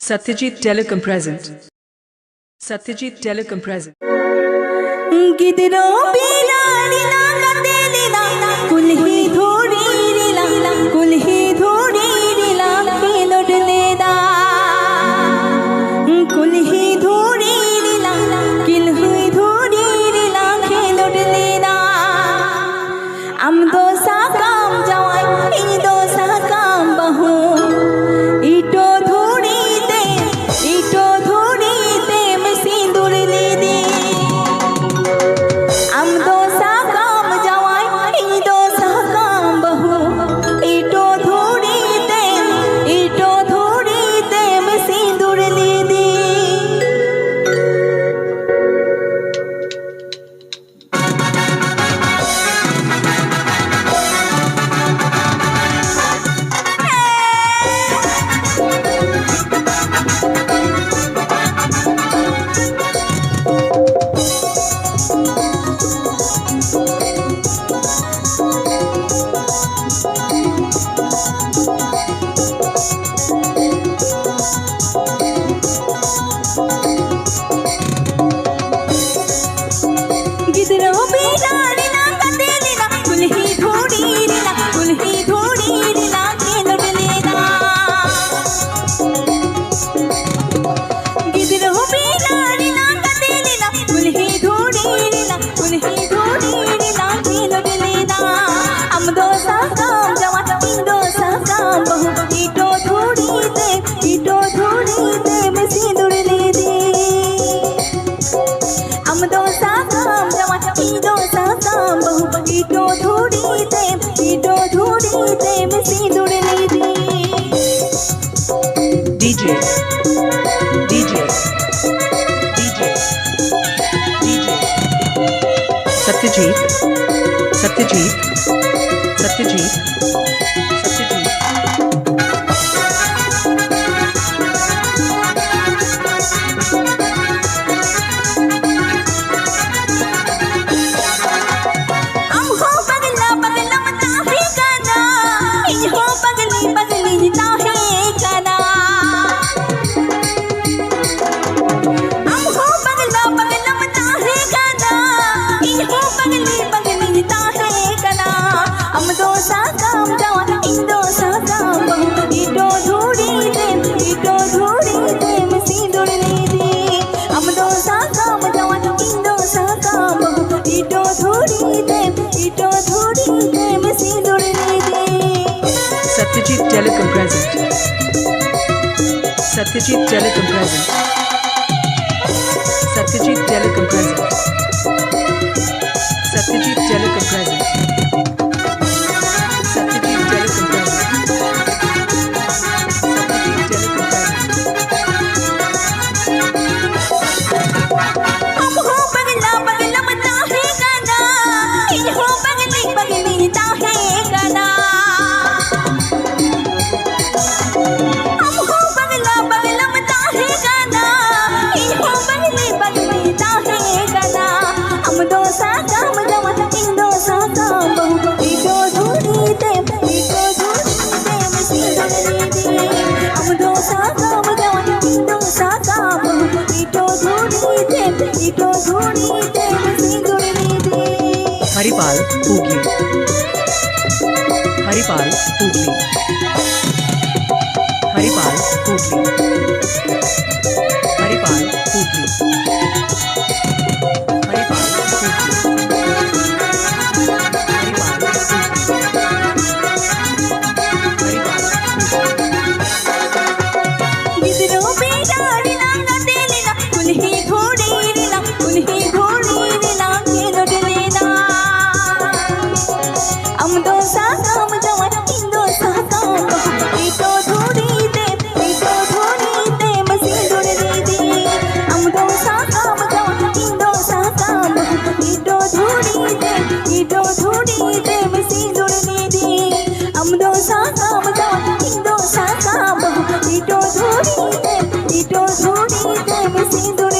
Satyajit Telecom present. Satyajit Telecom present. गिदरो बिलाड़ी ना कतेली ना कुल्ही थोड़ी रीला कुल्ही थोड़ी रीला खेलोट लेदा कुल्ही थोड़ी रीला किल्ही थोड़ी रीला खेलोट लेदा हम दो सा काम जवाई इन दो सा काम बहू ईटो थोड़ी ते में सिंदूर ले दे हम दो सा काम जवाई इन दो सा काम बहू ईटो थोड़ी ते में सिंदूर ले दे गिदरो बिलाड़ी ना कतेली ना कुल्ही थोड़ी रीला खेलोट लेदा गिदरो बिलाड़ी ना कतेली ना कुल्ही थोड़ी रीला खेलोट लेदा हम दो सा काम जवा इन दो सा काम बहू ईटो थोड़ी ते में सिंदूर ले दे हम दो सा काम जवा इन दो सा काम बहू ईटो थोड़ी ते में सिंदूर ले दे DJ. DJ. DJ. DJ. Satyajit. Satyajit. Satyajit. Satyajit. हम हो पगला पगला मता है गाना इन हो पगली पगली ता है गाना हम हो पगला पगला मता है गाना इन हो पगली पगली ता है गाना हम दो सा काम जवा इन दो सा काम बहू ईटो थोड़ी ते में सिंदूर ले दे हम दो सा काम जवा इन दो सा काम बहू ईटो थोड़ी ते में सिंदूर ले दे Satyajit Telecom present. Satyajit Telecom present. Satyajit Telecom present. Satyajit Telecom present. Satyajit Telecom present. Satyajit Telecom present. हम हो पगला पगला मता है गाना इन हो पगली पगली ता है गाना हम हो पगला पगला मता है गाना इन हो पगली पगली ता है गाना हम दो सा काम जवा इन दो सा काम बहू ईटो थोड़ी ते में सिंदूर ले दे हम दो सा काम जवा इन दो सा काम बहू ईटो थोड़ी ते में सिंदूर ले दे Haripal Hooghly. Haripal Hooghly. Haripal Hooghly. Haripal Hooghly. Haripal Hooghly. Haripal गिदरो बिलाड़ी ना कतेली ना कुल्ही थोड़ी रीला खेलोट लेदा हम दो सा काम जवा इन दो सा काम बहू ईटो थोड़ी ते में सिंदूर ले दे हम दो सा काम जवा इन दो सा काम बहू ईटो थोड़ी ते में सिंदूर ले दे हम दो सा काम जवा इन दो सा काम बहू ईटो थोड़ी ते में सिंदूर